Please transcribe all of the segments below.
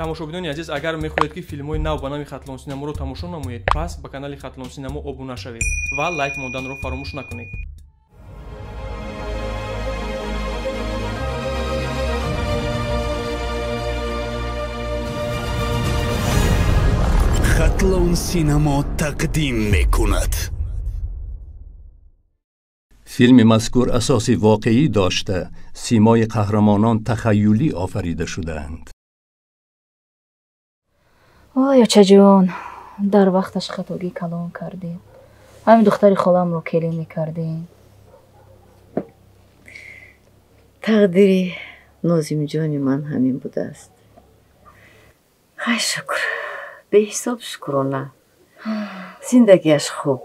тамошобинони азиз, агар мехоҳед ки филмҳои нав ба нави Хатлон Синаморо тамошо намоед, пас ба канали Хатлон Синамо обуна шавед ва лайк монданро фаромӯш накунед. Хатлон Синамо тақдим мекунад. فیلم مذکور اساسی واقعی داشته، سیمای قهرمانان تخیلی آفریده شدند. وای چه جون، در وقتش خطاگی کلام کردیم. همین دختری خالم رو کلی میکردیم. تقدیری نازیم جانی من همین بوده است. خیلی شکر، به حساب شکرانه. زندگیش خوب.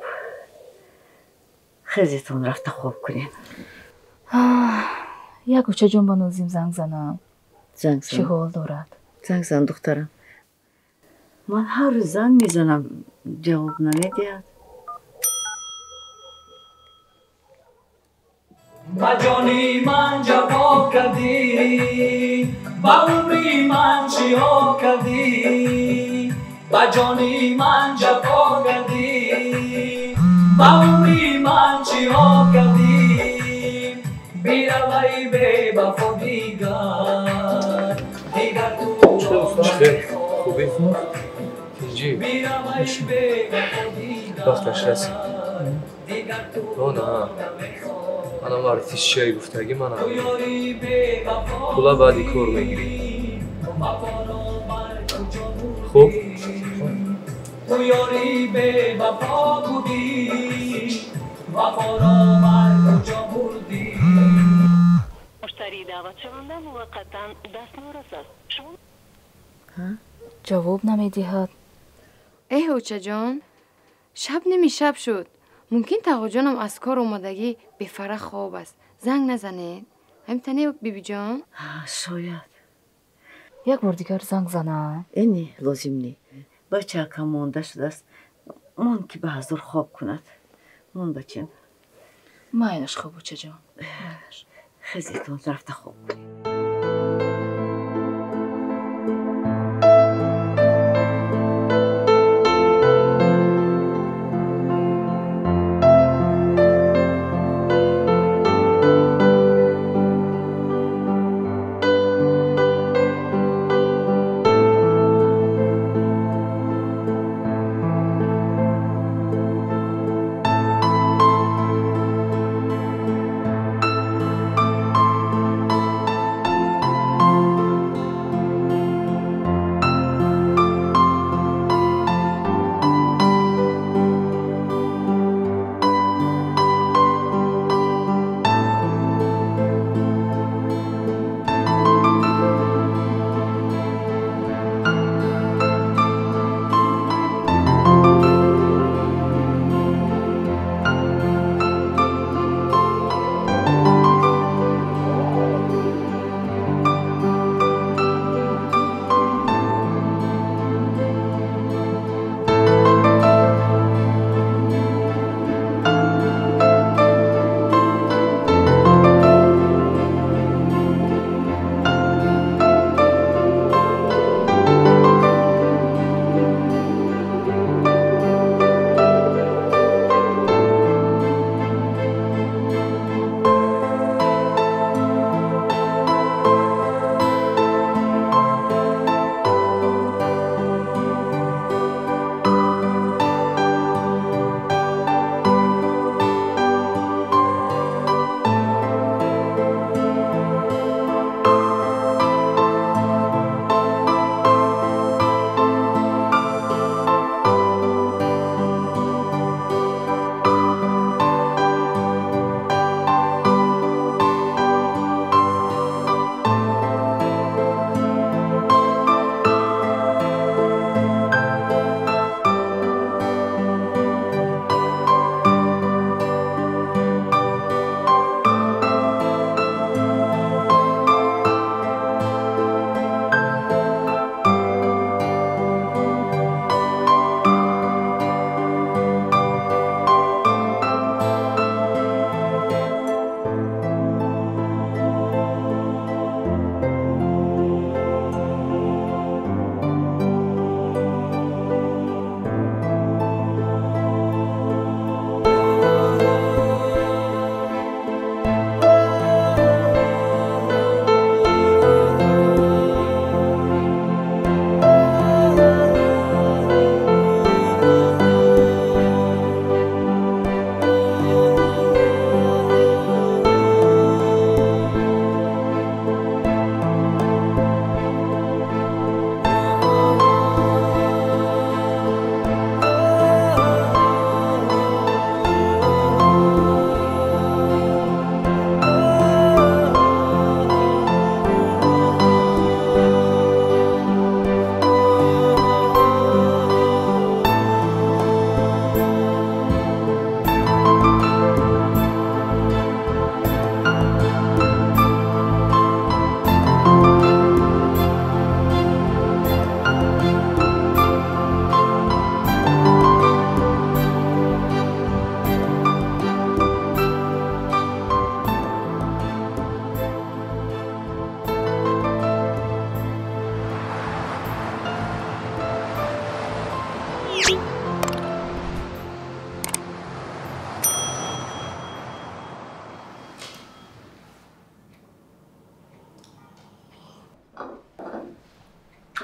خیزیتون رفته خوب کنین. یک چه جون با نازیم زنگ زنم. زنگ زن. چه حال دارد؟ زنگ زن دخترم. من هر روز زنگ میزنم جواب نمیدهد. با جانی من جفا کردی، با عمری من چیا کردی، با جانی من جفا کردی، با عمری من چیا کردی، بیروی به وفا دیگر تو خوبی؟ جی وقتش رسید. نه منم ارتشی گفتگی منم پولا بعدی کار میگیری. خوب تو یاری به وفا بودی، وفا را من کجا بردی. مشتری دعوت شونده موقتا دستمزد است. شما جواب نمیدهد. ای هوچه جان، شب نمی شب شد. ممکن تقا جانم از کار اومدگی به فرح خواب است. زنگ نزنید. همتنه بیبی جان؟ شاید. یک بار دیگر زنگ زنم. اینی لازم نی. بچه که مونده شده است. من که به حضور خواب کند. من بچه. ماینش خوب هوچه جان. خیزیتون رفته خوب.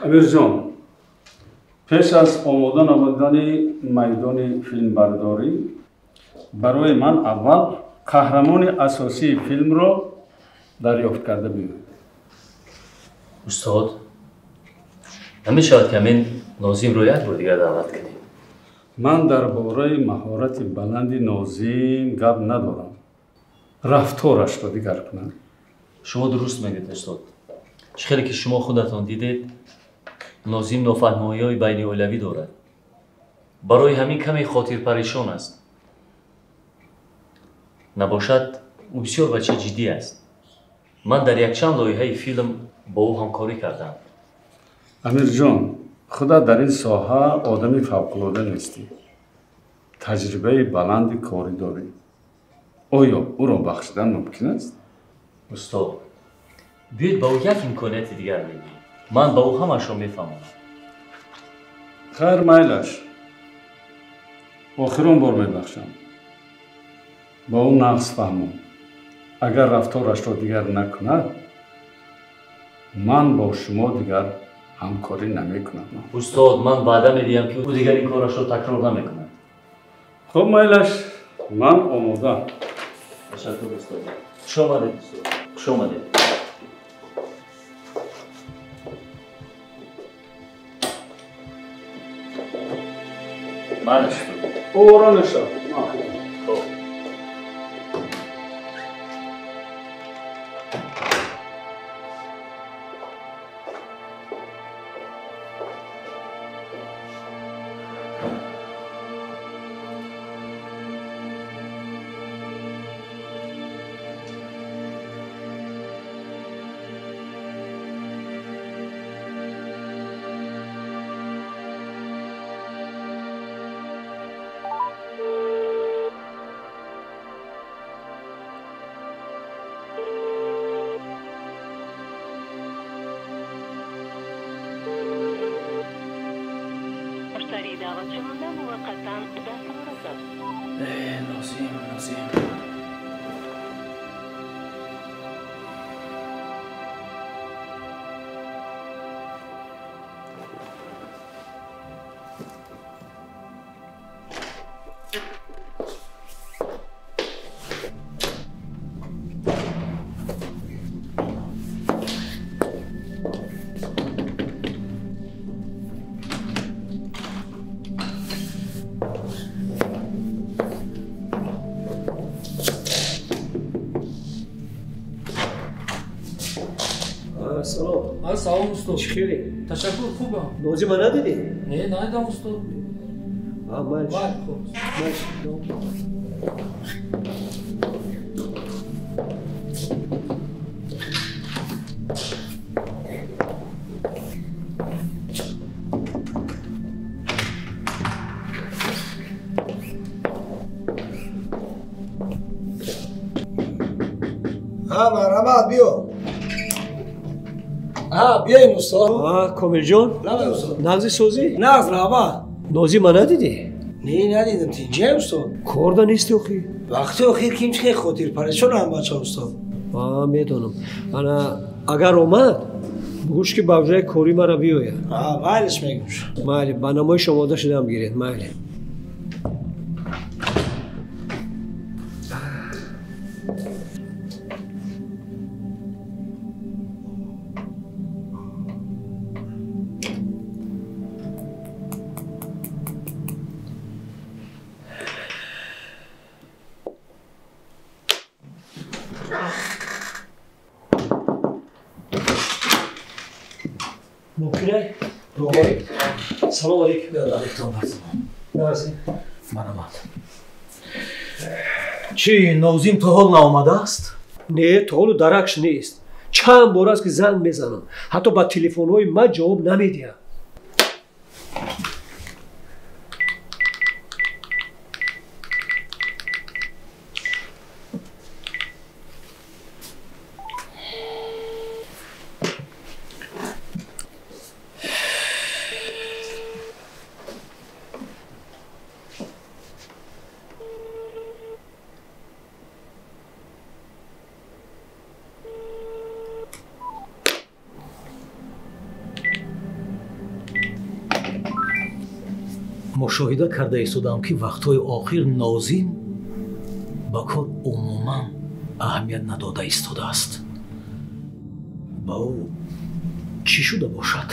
амирҷон, пеш аз омода намудани майдони филмбардорӣ барои ман аввал қаҳрамони асосии филмро дарёфт карда биёед. устод, намешавад ки ҳамин нозимро як бор дигар даъват кунем? ман дар бораи маҳорати баланди Нозим гап надорам. рафторашро дигар кунам. шумо дуруст мегӯед устод. чӣ хеле ки шумо худатон дидед, Нозим нофаҳмоиҳои байниоилавӣ дорад. барои ҳамин каме хотирпаришон аст. набошад ӯ бисёр бачаи ҷиддӣ аст. ман дар якчанд лоиҳаи филм бо ӯ ҳамкорӣ кардам. амирҷон, худат дар ин соҳа одами фавқулода нестӣ. таҷрибаи баланди корӣ дорӣ. оё ӯро бахшидан мумкин аст? устод, биёед ба ӯ як имконияти дигар медиҳем. ман ба ӯ ҳамаашро мефаҳмонам. хайр, майлаш. охирон бор мебахшам. ба ӯ нағз фаҳмон. агар рафторашро дигар накунад, ман бо шумо дигар ҳамкорӣ намекунам. устод, ман ваъда медиҳам ки ӯ дигар ин корашро такрор намекунад. хуб майлаш, ман омодаам. ташаккур устод. хушомадед устод. хушомадед. манаш оронашав. مشتری دعوت شونده موقتا دستمزد است. نازیم سلام. سلام استاد. چخیری؟ تشکر، خوبم. نازیما ندیدی؟ نه ندیدم استاد. مالش. خوب. مرحبا بیو. بیا این استاد. کامل جان. نغزی سوزی؟ نغز رابا. نازیما ندیدی؟ نه ندیدم. اینجا استاد. کاردا نیستی اخی؟ وقتی اخیر کیم چه خاطر پریشان هم بچه استاد. میدونم. انا اگر اومد بگوش که باوجای کاری مرا بیاید. مایلش میگوش. مایل با نمای شماده شدم گیرید. مایل. ممکنه؟ سلام علیکم. من آمد. چی نازیم تا حال نامده است؟ نه تا حال درکش نیست. چند بار است که زنگ میزنم. حتی با تلفن‌های من جواب نمیدهد. мушоҳида карда истодам ки вақтҳои охир Нозим ба кор умуман аҳамият надода истодааст. ба ӯ чӣ шуда бошад?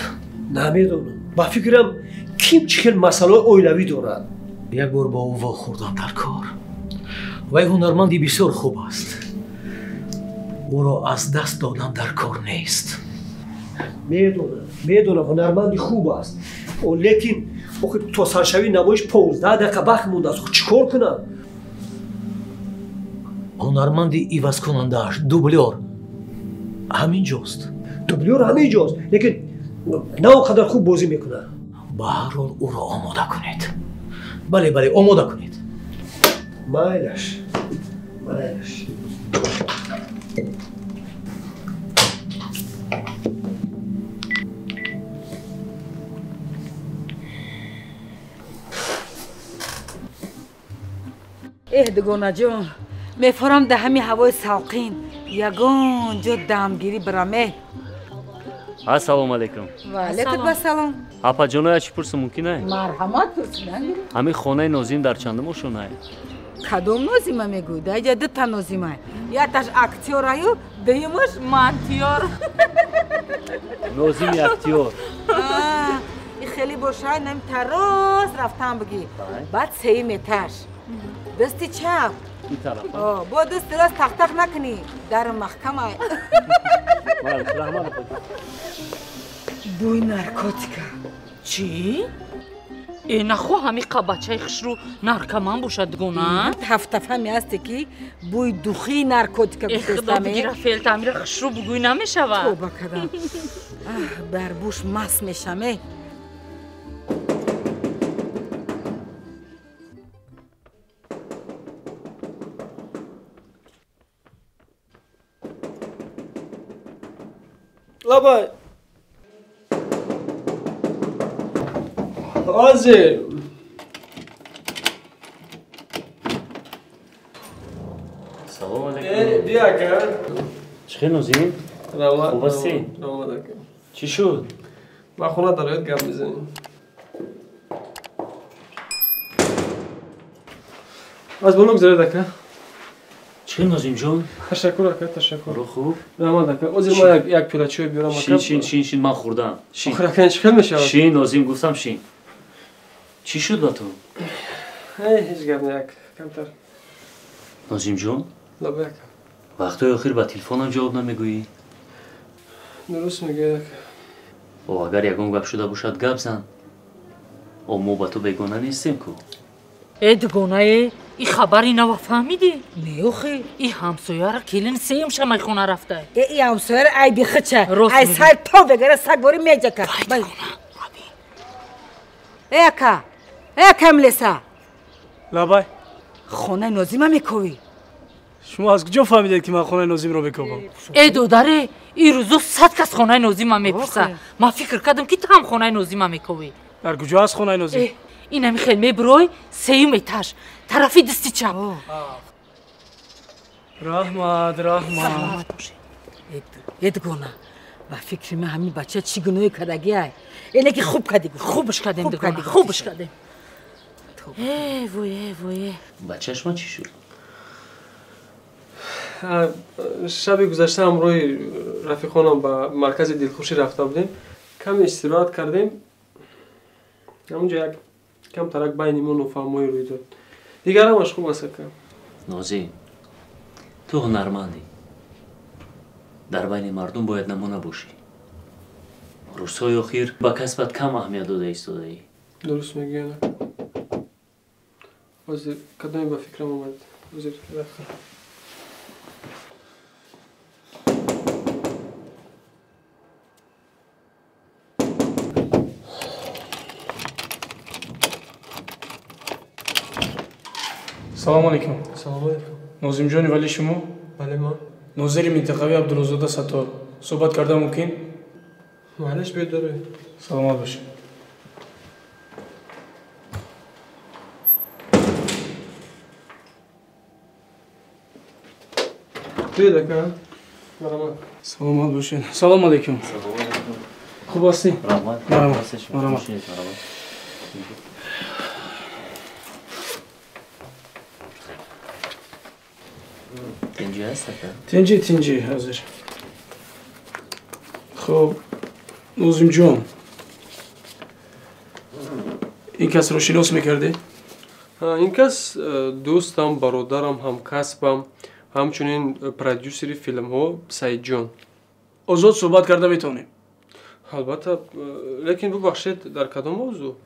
намедонам. ба фикрам ким чӣ хел масъалаҳои оилавӣ дорад. як бор ба ӯ вохӯрдам дар кор. вай ҳунарманди бисёр хуб аст. ӯро аз даст додан дар кор нест. медонам ҳунарманди хуб аст, лекин то саршавӣ намоиш 15 дақиқа вақт мондааст. чӣ кор кунам? ҳунарманди ивазкунандааш дублёр ҳаминҷост. дублёр ҳаминҷост, лекин на он қадар хуб бозӣ мекунад. ба ҳар ҳол ӯро омода кунед. бале омода кунед. майлаш. дугонаҷон, мефарам да ҳами ҳавои салқин ягон ҷо дамгирӣ бараме. ассалому алайкум. ва алайкум ассалом. апаҷоноя чӣ пурсу мумкин ай? марҳамат пурсидангир. ҳамин хонаи Нозим дар чандум ошонае? кадом Нозима мегӯй? даҷа дута Нозимае. якташ актёраю, дуюмаш мантиёр. Нозими актёр. И хеле бошай, нам тарос рафтам бигӣ. баъд сеюм этаж. дасти чап. бо дасти рост тақ накунӣ. дару маҳкамай. бӯи наркотика. чӣ? нахо ҳами қабачаи хишру наркоман бошад дугона? ҳафтафами ҳасте ки бӯи духии наркотика гуфтестаме. фелтамира хишру бугӯй намешавад. тоба кадам. дар буш маст мешаме. лабай озир салом алейкум. бия ка чӣ хел Нозим? хуб ҳастӣ? чӣ шуд? ба хона дарояд гап мезанем. аз боло гузаред ака. чӣ хел Нозимҷон? ташаккур ака, ташаккур. ро хуб? раҳмат ака. озир ма як пиёла чой биёрам ака. шин ман хӯрдам. охир ака чӣ хел мешавад? шин Нозим гуфтам шин. чӣ шуд ба ту? ҳеҷ гап не ака, камтар. Нозимҷон? лабай ака. вақтҳои охир ба телефонам ҷавоб намегӯӣ? дуруст мегӯяд ака. агар ягон гап шуда бошад гап зан. мо ба ту бегона нестем ку. дугонае, и хабари нава фаҳмидӣ? не охи. И ҳамсояра келин сеюм шамай хона рафта. и ҳамсояра айби хича. ай сар то бегара сагбори меҷака. ака млеса. лабай. хонаи Нозима мековӣ? шумо аз куҷо фаҳмидед ки ман хонаи Нозимро мековам? додаре, ин рӯзо 100 кас хонаи Нозима мепурса. ман фикр кардам ки ту ҳам хонаи Нозима мековӣ. дар куҷо аст хонаи Нозим? ин ҳами хел мебурой сеюм этаж тарафи дасти чап. раҳмат. дугона ба фикри ман ҳамин бача чӣ гуноҳе кардагиай? эне ки хуб кардӣ. хубш кардем дугона, хубш кардем. вое. бачашма чӣ шуд? шаби гузашта ҳамроҳи рафиқонам ба маркази дилхушӣ рафта будем. каме истироҳат кардем. ҳамунҷо як камтарак байни мо нофаҳмоӣ рӯй дод. дигарамаш хуб аст ака. Нозим, ту ҳунармандӣ. дар байни мардум бояд намуна бошӣ. рӯзҳои охир ба касбат кам аҳамият дода истодаӣ. дуруст мегӯяд ака. озир кадоме ба фикрам омад. озир рафта. салому алейкум. салому алейкум. Нозимҷони вали шумо? бале ман. нозири минтақавӣ Абдулозода Саттор. суҳбат кардан мумкин? маълиш биёд дароед. саломат бошед. биёд ака. марамат. саломат бошед. салому алейкум. хуб ҳастӣ? раҳмат. تنجی هست اکا؟ تنجی حاضر. خب نوزیم جون این کس رو شناس میکردی؟ این کس دوستم، برادرم، همکسبم، همچنین پرودیوسری فیلم ها سعید جان. آزاد صحبت کرده میتونیم؟ البته، لیکن ببخشید در کدام موضوع؟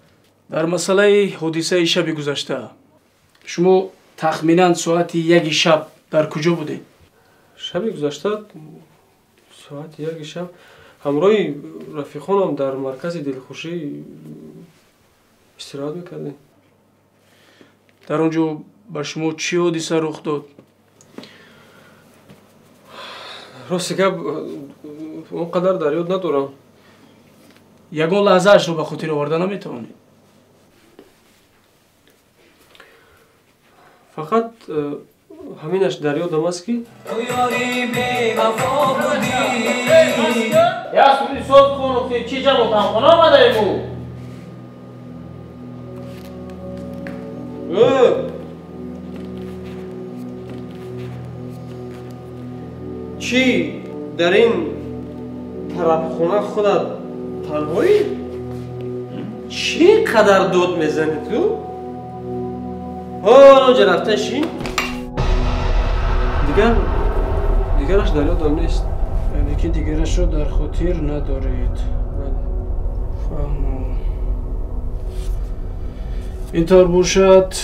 در مسئله حادثه شب گذشته شما تخمینا ساعت 1 شب در کجا بودید؟ شب گذشته ساعت 1 شب همراه رفیقانم در مرکز دلخوشی استراحت میکردیم. در اونجا با شما چی حادثه رخ داد؟ راستی گپ اونقدر در یاد ندارم. یگان لحظه اش رو به خاطر آورده نمیتوانید؟ فقط همینش در یادم است که تو یاری بی وفا بودی. یا سوری صوت کن که چی جمع تنخانه آمده ایمو؟ چی در این طرف خونه خودت تنهایی؟ چی قدر داد میزنی تو؟ آنجا رفته شی؟ دیگرش در یادم نیست. یعنی که دیگرش رو در خاطر ندارید. فهمم. اینطور باشد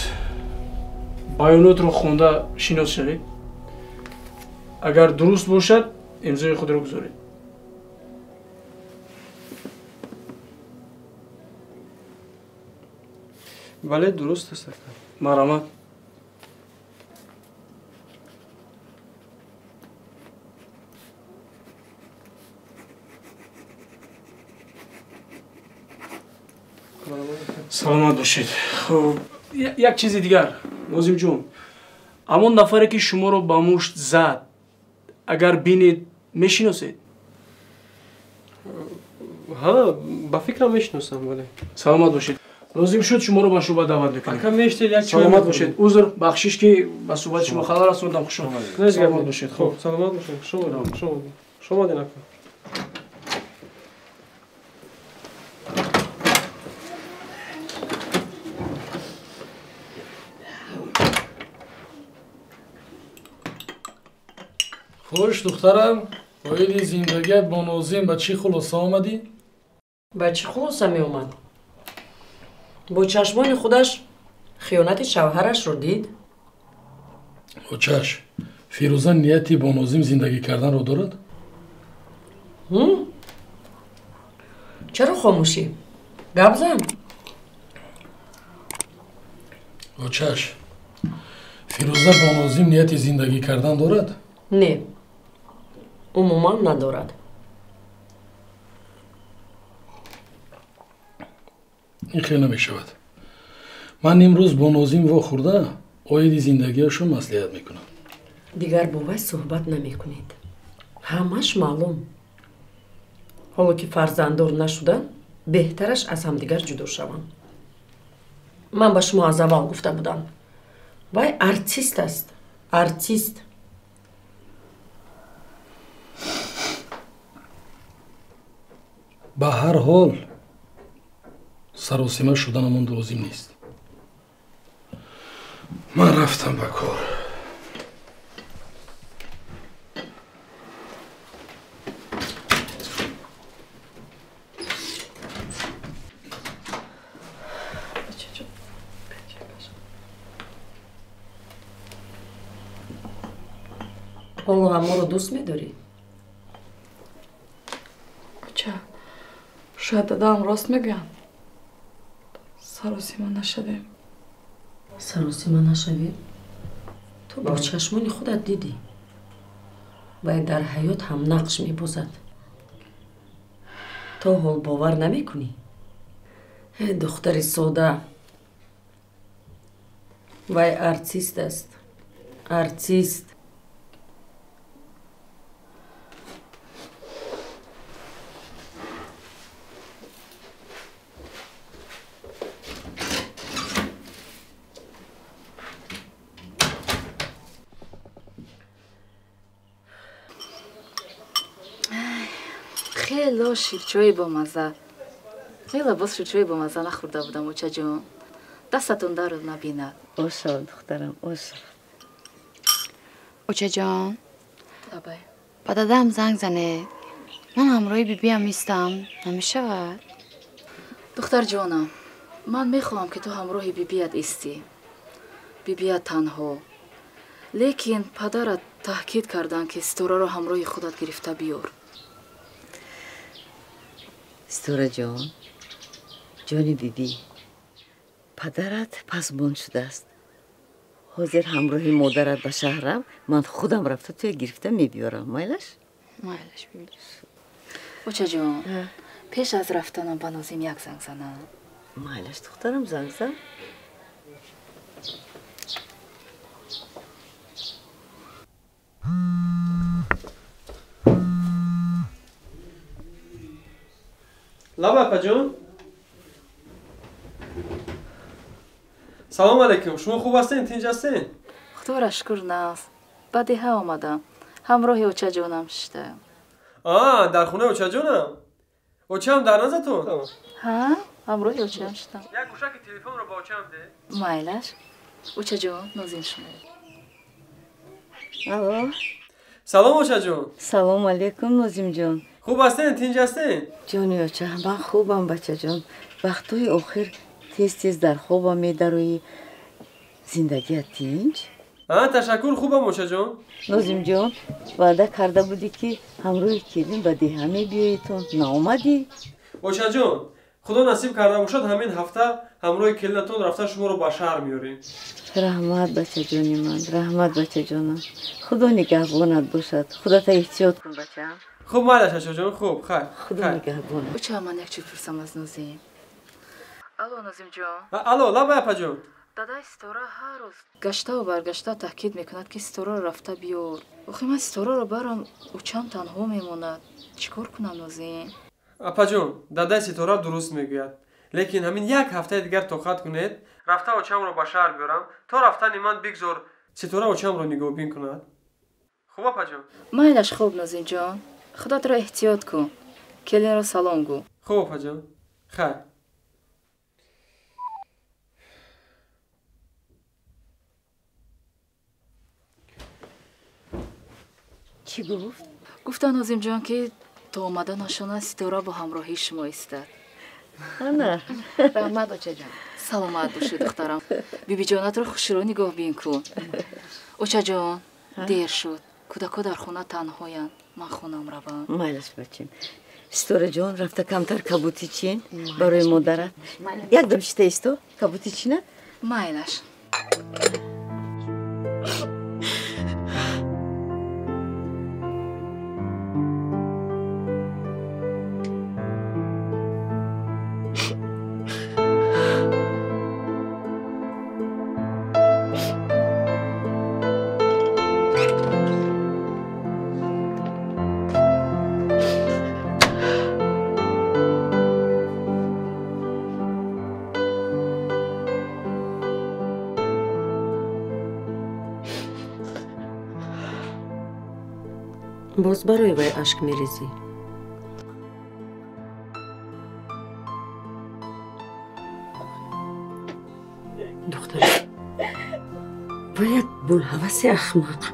بیانات رو خونده شناس شوید. اگر درست باشد امضای خود رو گذارید. بله درست است. مرحمت. سلامت باشید. خب یک چیز دیگر ناظم جون، همون نفری که شما رو با مشت زد اگر بینید میشناسید؟ ها با فکرم میشناسم. ولی سلامت باشید. لازم شد شما رو با شعبه دعوت بکنیم. اکا میشتید یک سلامت باشید. عذر بخشش که با صحبت شما خبر رسوندم. خوش آمدید. سلامت باشید. خب سلامت باشید. شما دین اکا. خوش دخترم، باید زندگیت با نازیم به چی خلاصه آمدی؟ به چی خلاصه می اومد؟ با چشمان خودش خیانت شوهرش رو دید؟ او چشم، فیروزه نیتی با نازیم زندگی کردن رو دارد؟ چرا خاموشی؟ گپ زن. او چشم، فیروزه با نازیم نیتی زندگی کردن دارد؟ نه، عموما ندارد. این خیلی نمی شود. من امروز با نازیم وا خورده آید زندگیشو مصلحت میکنم. دیگر با وی صحبت نمی کنید. همش معلوم. حالا که فرزنددار نشدن بهترش از همدیگر جدا شوند. من به شما از اول گفته بودم وی ارتیست است. ارتیست. به هر حال سراسیمه شدنمون لازم نیست. من رفتم به کار. حالا همه رو دوست می‌داری؟ بچه شاید دادم راست میگم. سراسیمه نشدیم. سراسیمه نشوید؟ تو با چشمان خودت دیدی. و در حیات هم نقش می‌بازد. تو حال باور نمی‌کنی؟ دختر ساده. وی ارتیست است. ارتیست. هلا شیرچوی با مزه. هلا باز شیرچوی با مزه نخورده بودم اوچه جون. دستتون دارو نبیند. اوشال دخترم اوشال. اوچه جان. آبای. با دادم زنگ زنه. من همراهی بیبی هم نیستم. نمیشود. دختر جانم، من میخواهم که تو همراهی بیبیت ایستی. بیبیت تنها. لیکن پدرت تاکید کردن که استورا رو همراه خودت گرفته بیار. استورا جان، جانی بیبی، پدرت پسبون شده است. حاضر همراهی مادرت به شهرم، من خودم رفته توی گرفته میبیارم. مایلش؟ مایلش بیبی. اوچه جان، پیش از رفتنم به نازیم یک زنگ زنم. مایلش دخترم زنگ زن. لابا جون. سلام علیکم. شما خوب هستین؟ تینج هستین؟ خدا را شکر ناز. بعدی ها آمدم. همراه اوچه جانم شده. در خونه اوچه جانم. اوچه هم در نزدتون؟ ها؟ همراه اوچه هم شدم. یک گوشک تلفن رو با اوچه هم ده. مایلش. اوچه جان نازین شما. الو. سلام اوچه جان. سلام علیکم نازیم جان. خوب هستین؟ تینج هستین؟ جانی اوچه من خوبم بچه جان. وقتای آخر تیز در خوابم میدروی. زندگی تینج؟ تشکر خوبم اوچه جان. نازیم جان وعده کرده بودی که همراه کلین به دیه همه بیاییتون ناومدی؟ اوچه جان خدا نصیب کرده باشد همین هفته همراه کلینتون رفته شما رو به شهر میاریم. رحمت بچه جانی من، رحمت بچه جانم. خدا نگهبانت باشد. خدا تا احتیاط کن بچه. خوب مالش اوچه جان خوب خیر. خدا نگهبانت. اوچه من یک چیز پرسم از نازیم. الو نازیم جان. الو لابا اپا جان. دادا استورا هر روز گشته و برگشته تاکید میکند که استورا رو رفته بیار. آخه من استورا رو برام اوچم تنها میموند. چیکار کنم نازیم؟ اپا جان دادا ستاره درست میگوید. لیکن همین یک هفته دیگر طاقت کنید رفته اوچم رو به شهر بیارم تا رفتن من بگذار ستاره اوچم رو نگاه بین کند. خوب اپا جان؟ مایلش خوب نازیم جان. خودت را احتیاط کن. کلین رو سلام گو. خوب اپا جان. خیر. چی گفت؟ گفتن نازیم جان که تا آمدن نشانه ستاره با همراهی شما ایستد. نه. رحمت اوچه جان. سلامت باشی دخترم. بیبی جانت رو خوش رو نگاه بین کن. اوچه جان دیر شد. کودکا در خونه تنهایند. من خونم روم. مایلش بچیم. ستاره جان رفته کمتر کبوتی چین برای مادرت. یک دم شته ایستو کبوتی چینه؟ مایلش. باز برای وی اشک میریزی. دختر باید بولهوس احمق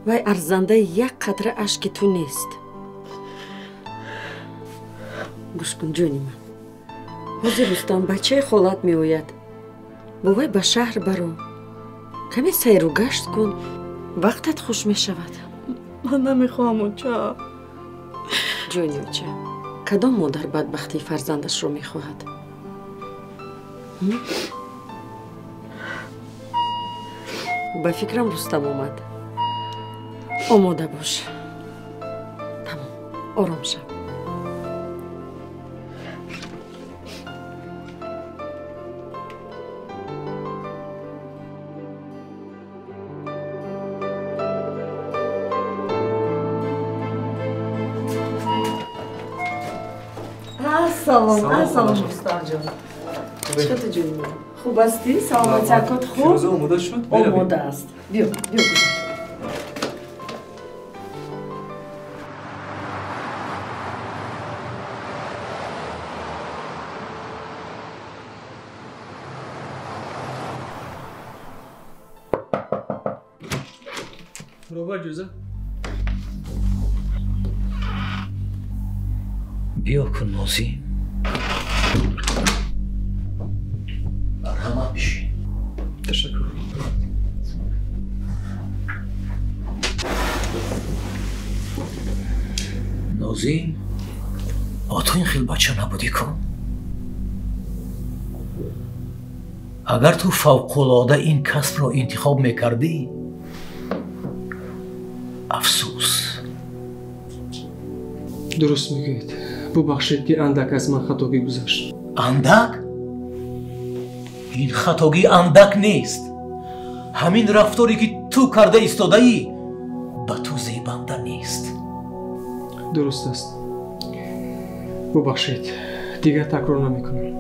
وی ارزنده یک قطره اشک تو نیست. گوش کن جونی من. روزی رستم بچه خالت می آید. با وی به شهر برو. کمی سیر و گشت کن. وقتت خوش می شود. من نمیخوام اوچه. جونی اوچه کدام مادر بدبختی فرزندش رو می خواهد؟ به فکرم رستم آمد. آماده باش. تمام آرام شو. سلام رستم جان. چطور جونی؟ خوب هستی؟ سلامتیت خوب؟ فیروزه آماده شد؟ آماده است. بیا روبا جوزه بیا کن نازی مرحمت بشین. تشکر. نازی تو این خیلی بچه نبودی کن. اگر تو فوق‌العاده این کسب را انتخاب میکردی افسوس. درست میگید. ببخشید که اندک از من خطاگی گذشت. اندک؟ این خطاگی اندک نیست. همین رفتاری که تو کرده ایستاده ای به تو زیبنده نیست. درست است. ببخشید. دیگر تکرار نمیکنم.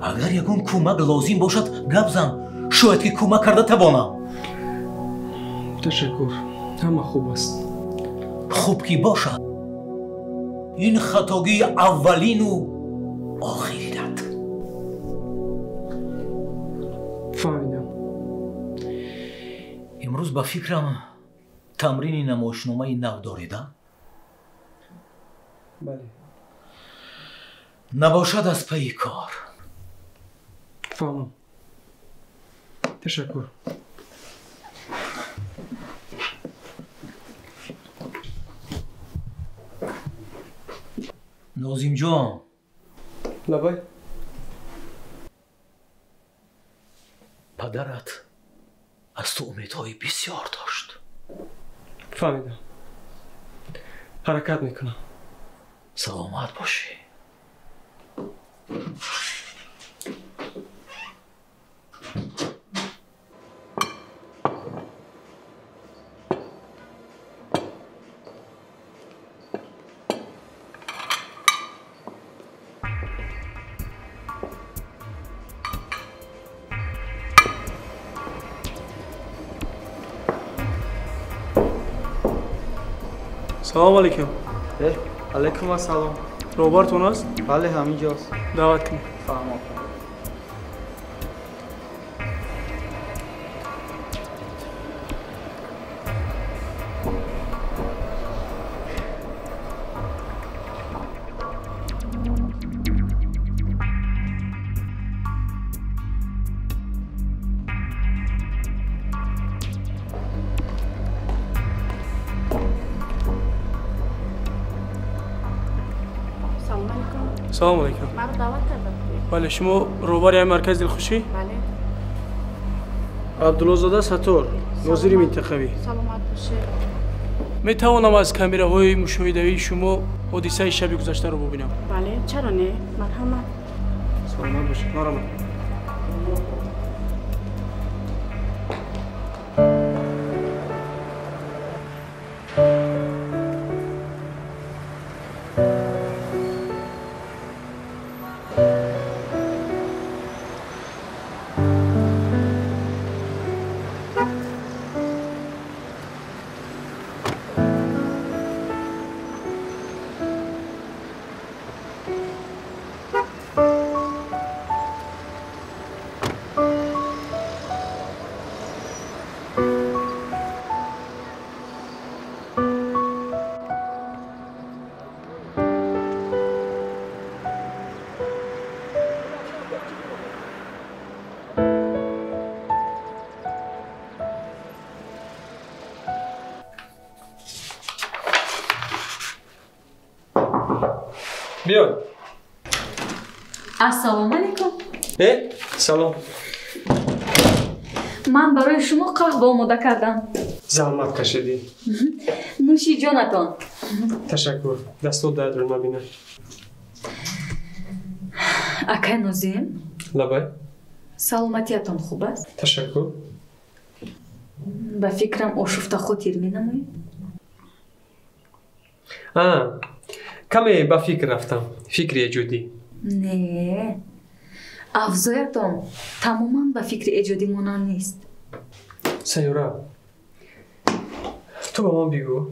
اگر یکون کمک لازم باشد گپ زن. شاید که کمک کرده توانم. تشکر. همه خوب است. خوب کی باشد. این خطاگی اولین و آخری داد. فهمیدم. امروز با فکرم تمرین نمایشنامه نو داریدم. بله. نباشد از پی کار. فهمم. تشکر. نازیم جان. لبای. پدرت از تو امیدهای بسیار داشت. فهمیدم. حرکت میکنم. سلامت باشی. سلام علیکم. علیکم السلام. روبرتون است؟ بله همینجاست. دعوت کنید. فرما. سلام علیکم. مرا دعوت کردم. بله شما روبر یا مرکز دلخوشی؟ بله. عبدالله ستار ناظر منطقوی. سلامت باشید. می توانم از کامراهای مشاهده‌ای شما حادثه شب گذشته رو ببینم؟ بله چرا نه؟ مرحمت. سلامت باشید. مرحمت. بیا. السلام علیکم. سلام. من برای شما قهوه آماده کردم. زحمت کشیدی. نوشی جانتان. تشکر. دستات درد رو نبینه. اکای نازیم. لبای. سلامتیتان خوب است؟ تشکر. به فکرم آشفته خاطر می نمایید. کمی با فکر رفتم. فکر ایجادی. نه. افزایتان تماما به فکر ایجادی مانند نیست. سیورا تو با من بگو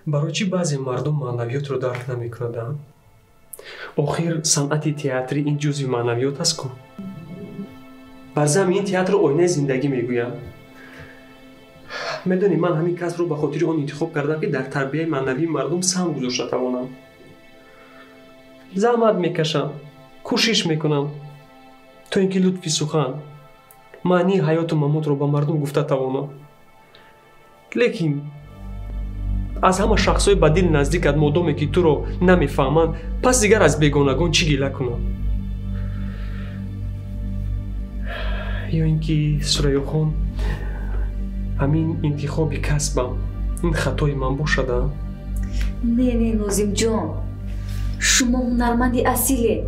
برای چی بعضی مردم معنویات رو درک نمی‌کنند؟ آخر صنعت تئاتری این جزء معنویات است کو. بر زمین تئاتر آینه زندگی میگویم. медонӣ ман ҳамин касбро ба хотири он интихоб кардам ки дар тарбияи маънавии мардум сам гузошта тавонам. заҳмат мекашам, кӯшиш мекунам то ин ки лутфи сухан, маънии ҳаёту мамотро ба мардум гуфта тавонам. лекин аз ҳама шахсҳои ба дил наздикат модоме ки туро намефаҳманд, пас дигар аз бегонагон чӣ гила кунам? ё ин ки Сурайёхон, ҳамин интихоби касбам ин хатои ман бошада? не Нозимҷон, шумо ҳунарманди асилед.